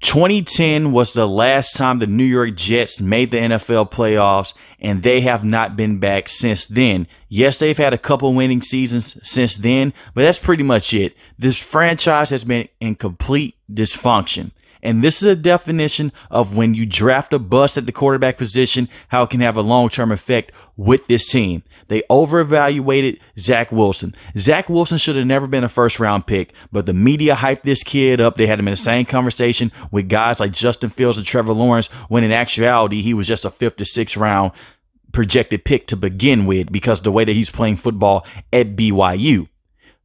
2010 was the last time the New York Jets made the NFL playoffs, and they have not been back since then. Yes, they've had a couple winning seasons since then, but that's pretty much it. This franchise has been in complete dysfunction. And this is a definition of when you draft a bust at the quarterback position, how it can have a long-term effect with this team. They over-evaluated Zach Wilson. Zach Wilson should have never been a first-round pick, but the media hyped this kid up. They had him in the same conversation with guys like Justin Fields and Trevor Lawrence, when in actuality, he was just a 5th to 6th round projected pick to begin with because the way that he's playing football at BYU.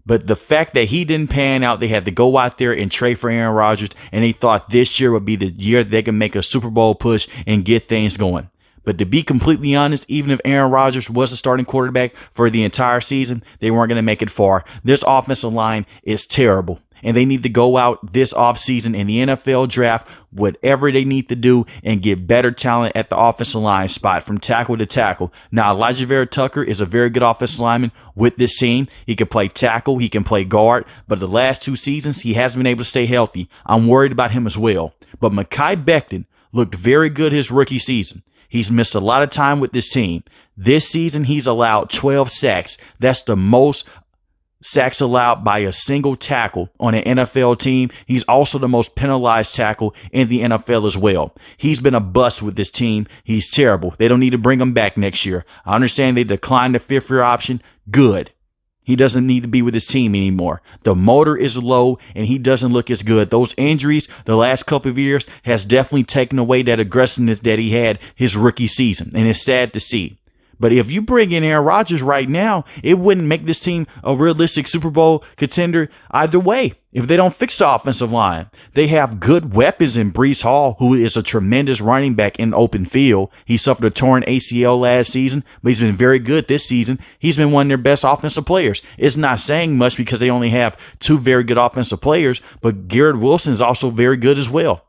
But the fact that he didn't pan out, they had to go out there and trade for Aaron Rodgers, and they thought this year would be the year they can make a Super Bowl push and get things going. But to be completely honest, even if Aaron Rodgers was the starting quarterback for the entire season, they weren't going to make it far. This offensive line is terrible, and they need to go out this offseason in the NFL draft, whatever they need to do, and get better talent at the offensive line spot from tackle to tackle. Now, Elijah Vera Tucker is a very good offensive lineman with this team. He can play tackle, he can play guard, but the last 2 seasons, he hasn't been able to stay healthy. I'm worried about him as well. But Mekhi Becton looked very good his rookie season. He's missed a lot of time with this team. This season, he's allowed 12 sacks. That's the most sacks allowed by a single tackle on an NFL team. He's also the most penalized tackle in the NFL as well. He's been a bust with this team. He's terrible. They don't need to bring him back next year. I understand they declined the 5th-year option. Good. He doesn't need to be with his team anymore. The motor is low, and he doesn't look as good. Those injuries the last couple of years has definitely taken away that aggressiveness that he had his rookie season, and it's sad to see. But if you bring in Aaron Rodgers right now, it wouldn't make this team a realistic Super Bowl contender either way if they don't fix the offensive line. They have good weapons in Breece Hall, who is a tremendous running back in open field. He suffered a torn ACL last season, but he's been very good this season. He's been one of their best offensive players. It's not saying much because they only have 2 very good offensive players, but Garrett Wilson is also very good as well.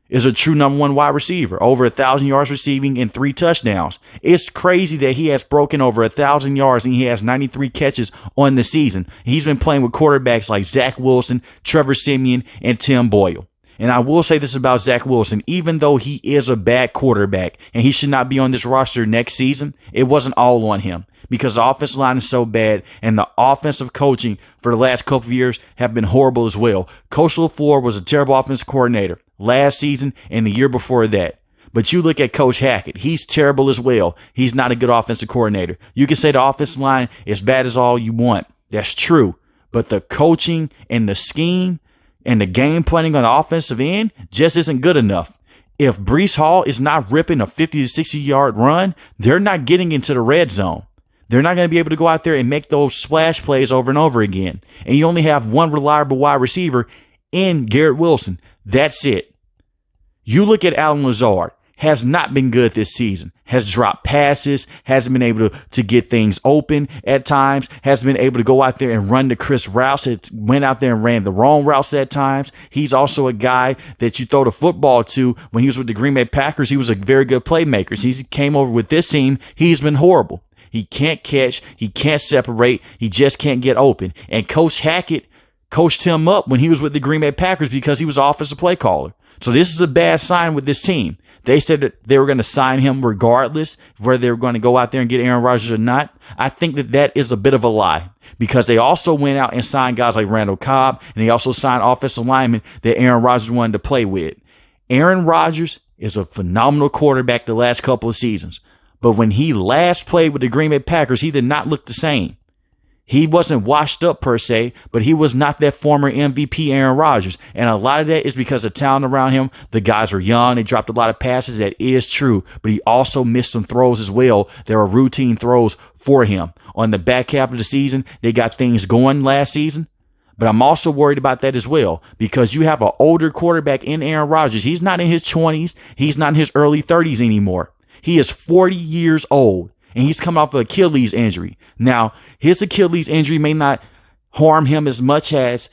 Is a true number 1 wide receiver, over 1,000 yards receiving and 3 touchdowns. It's crazy that he has broken over 1,000 yards and he has 93 catches on the season. He's been playing with quarterbacks like Zach Wilson, Trevor Siemian, and Tim Boyle. And I will say this about Zach Wilson, even though he is a bad quarterback and he should not be on this roster next season, it wasn't all on him because the offensive line is so bad and the offensive coaching for the last couple of years have been horrible as well. Coach LaFleur was a terrible offensive coordinator last season and the year before that. But you look at Coach Hackett. He's terrible as well. He's not a good offensive coordinator. You can say the offensive line is bad as all you want. That's true. But the coaching and the scheme and the game planning on the offensive end just isn't good enough. If Breece Hall is not ripping a 50 to 60 yard run, they're not getting into the red zone. They're not going to be able to go out there and make those splash plays over and over again. And you only have one reliable wide receiver in Garrett Wilson. That's it. You look at Alan Lazard, has not been good this season, has dropped passes, hasn't been able to get things open at times, hasn't been able to go out there and run the crisp routes, went out there and ran the wrong routes at times. He's also a guy that you throw the football to. When he was with the Green Bay Packers, he was a very good playmaker. Since he came over with this team, he's been horrible. He can't catch, he can't separate, he just can't get open. And Coach Hackett coached him up when he was with the Green Bay Packers because he was offensive play caller. So this is a bad sign with this team. They said that they were going to sign him regardless whether they were going to go out there and get Aaron Rodgers or not. I think that is a bit of a lie because they also went out and signed guys like Randall Cobb, and they also signed offensive linemen that Aaron Rodgers wanted to play with. Aaron Rodgers is a phenomenal quarterback the last couple of seasons, but when he last played with the Green Bay Packers, he did not look the same. He wasn't washed up per se, but he was not that former MVP Aaron Rodgers. And a lot of that is because of talent around him. The guys are young. They dropped a lot of passes. That is true. But he also missed some throws as well. There were routine throws for him. On the back half of the season, they got things going last season. But I'm also worried about that as well because you have an older quarterback in Aaron Rodgers. He's not in his 20s. He's not in his early 30s anymore. He is 40 years old. And he's coming off an Achilles injury. Now, his Achilles injury may not harm him as much as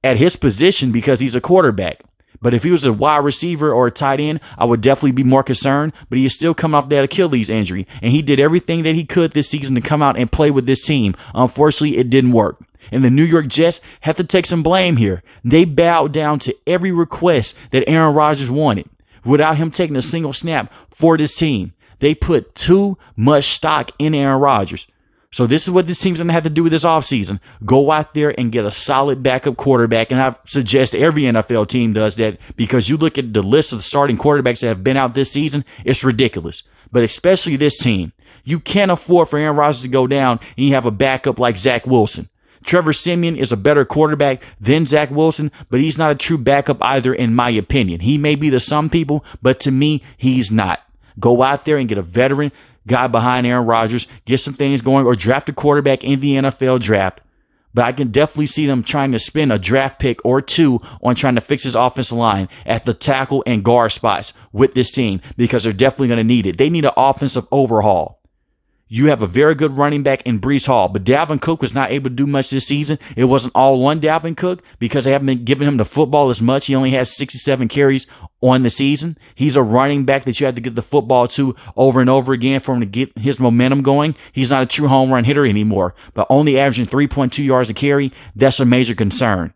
at his position because he's a quarterback. But if he was a wide receiver or a tight end, I would definitely be more concerned. But he is still coming off that Achilles injury. And he did everything that he could this season to come out and play with this team. Unfortunately, it didn't work. And the New York Jets have to take some blame here. They bowed down to every request that Aaron Rodgers wanted without him taking a single snap for this team. They put too much stock in Aaron Rodgers. So this is what this team's going to have to do with this offseason. Go out there and get a solid backup quarterback. And I suggest every NFL team does that, because you look at the list of the starting quarterbacks that have been out this season, it's ridiculous. But especially this team. You can't afford for Aaron Rodgers to go down and you have a backup like Zach Wilson. Trevor Siemian is a better quarterback than Zach Wilson, but he's not a true backup either, in my opinion. He may be to some people, but to me, he's not. Go out there and get a veteran guy behind Aaron Rodgers, get some things going, or draft a quarterback in the NFL draft. But I can definitely see them trying to spend a draft pick or two on trying to fix his offensive line at the tackle and guard spots with this team, because they're definitely going to need it. They need an offensive overhaul. You have a very good running back in Breece Hall, but Dalvin Cook was not able to do much this season. It wasn't all on Dalvin Cook because they haven't been giving him the football as much. He only has 67 carries on the season. He's a running back that you have to get the football to over and over again for him to get his momentum going. He's not a true home run hitter anymore, but only averaging 3.2 yards a carry. That's a major concern.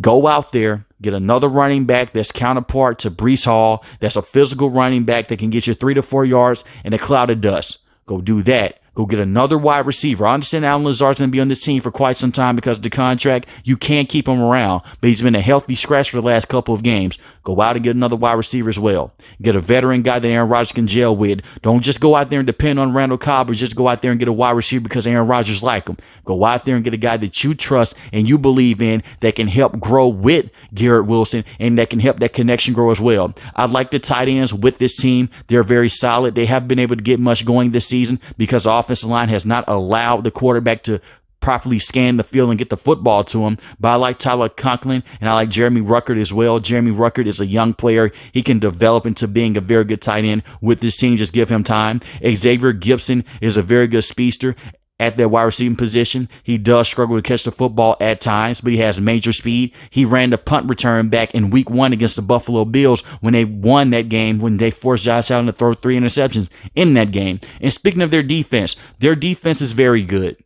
Go out there, get another running back that's counterpart to Breece Hall, that's a physical running back that can get you 3 to 4 yards in a cloud of dust. Go do that. Go get another wide receiver. I understand Alan Lazard's going to be on this team for quite some time because of the contract. You can't keep him around, but he's been a healthy scratch for the last couple of games. Go out and get another wide receiver as well. Get a veteran guy that Aaron Rodgers can gel with. Don't just go out there and depend on Randall Cobb, or just go out there and get a wide receiver because Aaron Rodgers like him. Go out there and get a guy that you trust and you believe in, that can help grow with Garrett Wilson and that can help that connection grow as well. I like the tight ends with this team. They're very solid. They haven't been able to get much going this season because the offensive line has not allowed the quarterback to properly scan the field and get the football to him. But I like Tyler Conklin and I like Jeremy Ruckert as well. Jeremy Ruckert is a young player. He can develop into being a very good tight end with this team. Just give him time. Xavier Gibson is a very good speedster at that wide receiving position. He does struggle to catch the football at times, but he has major speed. He ran the punt return back in week 1 against the Buffalo Bills when they won that game, when they forced Josh Allen to throw 3 interceptions in that game. And speaking of their defense is very good.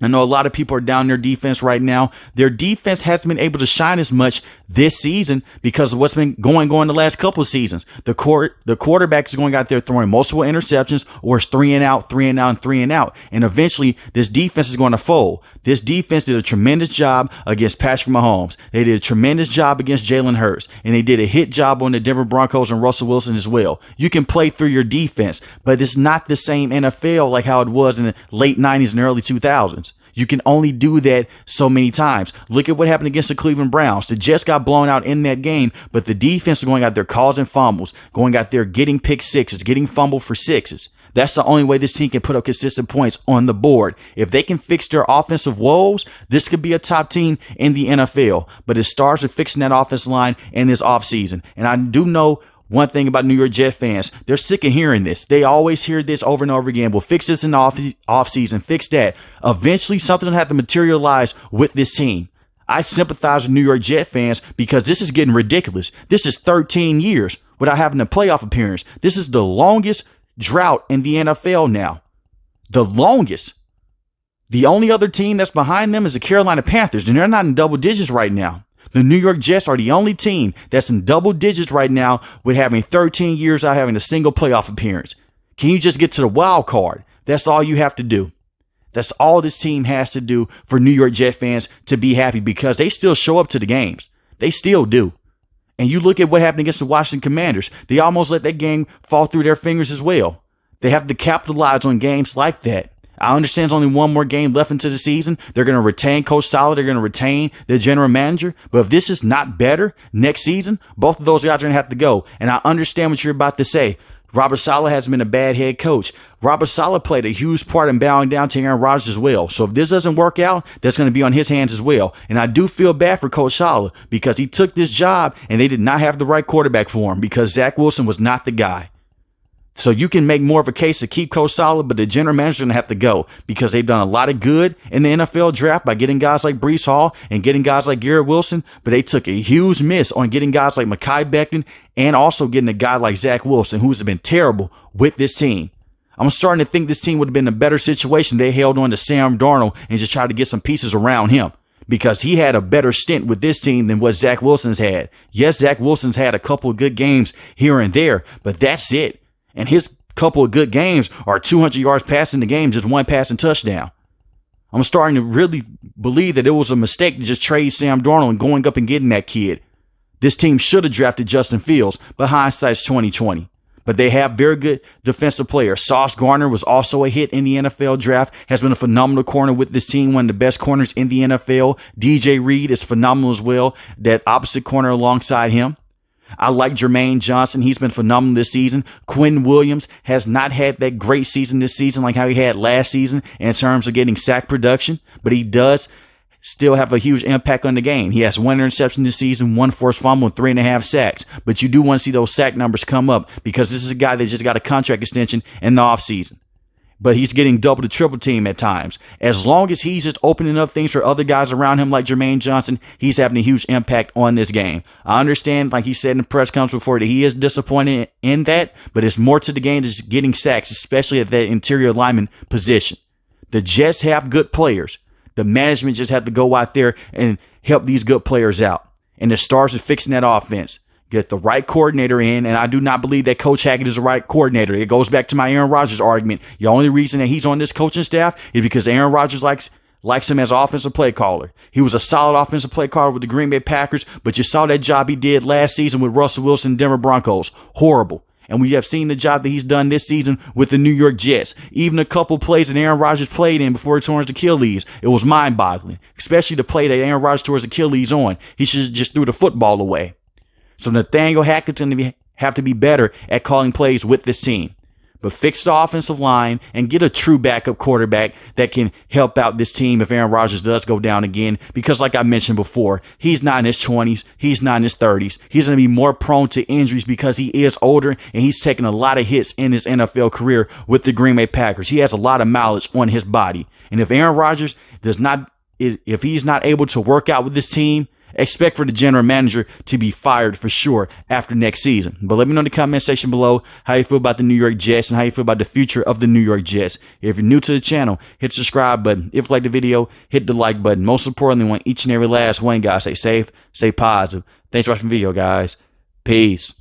I know a lot of people are down their defense right now. Their defense hasn't been able to shine as much this season because of what's been going on the last couple of seasons. The quarterback is going out there throwing multiple interceptions, or it's 3 and out, 3 and out, and 3 and out. And eventually, this defense is going to fold. This defense did a tremendous job against Patrick Mahomes. They did a tremendous job against Jalen Hurts. And they did a hit job on the Denver Broncos and Russell Wilson as well. You can play through your defense, but it's not the same NFL like how it was in the late 90s and early 2000s. You can only do that so many times. Look at what happened against the Cleveland Browns. The Jets got blown out in that game, but the defense is going out there causing fumbles, going out there getting pick sixes, getting fumbled for sixes. That's the only way this team can put up consistent points on the board. If they can fix their offensive woes, this could be a top team in the NFL. But it starts with fixing that offensive line in this offseason. And I do know one thing about New York Jet fans, they're sick of hearing this. They always hear this over and over again. We'll fix this in the offseason, fix that. Eventually, something's going to have to materialize with this team. I sympathize with New York Jet fans because this is getting ridiculous. This is 13 years without having a playoff appearance. This is the longest drought in the NFL now. The longest. The only other team that's behind them is the Carolina Panthers, and they're not in double digits right now. The New York Jets are the only team that's in double digits right now with having 13 years without having a single playoff appearance. Can you just get to the wild card? That's all you have to do. That's all this team has to do for New York Jet fans to be happy, because they still show up to the games. They still do. And you look at what happened against the Washington Commanders. They almost let that game fall through their fingers as well. They have to capitalize on games like that. I understand there's only one more game left into the season. They're going to retain Coach Saleh. They're going to retain the general manager. But if this is not better next season, both of those guys are going to have to go. And I understand what you're about to say. Robert Saleh has been a bad head coach. Robert Saleh played a huge part in bowing down to Aaron Rodgers as well. So if this doesn't work out, that's going to be on his hands as well. And I do feel bad for Coach Saleh because he took this job and they did not have the right quarterback for him because Zach Wilson was not the guy. So you can make more of a case to keep Coach Saleh, but the general manager is going to have to go because they've done a lot of good in the NFL draft by getting guys like Breece Hall and getting guys like Garrett Wilson, but they took a huge miss on getting guys like Mekhi Becton and also getting a guy like Zach Wilson, who's been terrible with this team. I'm starting to think this team would have been in a better situation if they held on to Sam Darnold and just tried to get some pieces around him, because he had a better stint with this team than what Zach Wilson's had. Yes, Zach Wilson's had a couple of good games here and there, but that's it. And his couple of good games are 200 yards passing the game, just one passing touchdown. I'm starting to really believe that it was a mistake to just trade Sam Darnold and going up and getting that kid. This team should have drafted Justin Fields, but hindsight's 2020. But they have very good defensive players. Sauce Gardner was also a hit in the NFL draft, has been a phenomenal corner with this team, one of the best corners in the NFL. DJ Reed is phenomenal as well, that opposite corner alongside him. I like Jermaine Johnson. He's been phenomenal this season. Quinn Williams has not had that great season this season like how he had last season in terms of getting sack production, but he does still have a huge impact on the game. He has 1 interception this season, 1 forced fumble, and 3.5 sacks. But you do want to see those sack numbers come up, because this is a guy that just got a contract extension in the offseason. But he's getting double to triple team at times. As long as he's just opening up things for other guys around him like Jermaine Johnson, he's having a huge impact on this game. I understand, like he said in the press conference before, that he is disappointed in that, but it's more to the game than just getting sacks, especially at that interior lineman position. The Jets have good players. The management just had to go out there and help these good players out. And it starts with fixing that offense. Get the right coordinator in, and I do not believe that Coach Hackett is the right coordinator. It goes back to my Aaron Rodgers argument. The only reason that he's on this coaching staff is because Aaron Rodgers likes him as offensive play caller. He was a solid offensive play caller with the Green Bay Packers, but you saw that job he did last season with Russell Wilson and Denver Broncos. Horrible. And we have seen the job that he's done this season with the New York Jets. Even a couple plays that Aaron Rodgers played in before he tore his Achilles, it was mind-boggling. Especially the play that Aaron Rodgers tore his Achilles on. He should have just threw the football away. So Nathaniel Hackett's going to have to be better at calling plays with this team. But fix the offensive line and get a true backup quarterback that can help out this team if Aaron Rodgers does go down again. Because like I mentioned before, he's not in his 20s. He's not in his 30s. He's going to be more prone to injuries because he is older and he's taken a lot of hits in his NFL career with the Green Bay Packers. He has a lot of mileage on his body. And if Aaron Rodgers if he's not able to work out with this team, expect for the general manager to be fired for sure after next season. But let me know in the comment section below how you feel about the New York Jets and how you feel about the future of the New York Jets. If you're new to the channel, hit the subscribe button. If you like the video, hit the like button. Most importantly, I want each and every last one, guys, stay safe, stay positive. Thanks for watching the video, guys. Peace.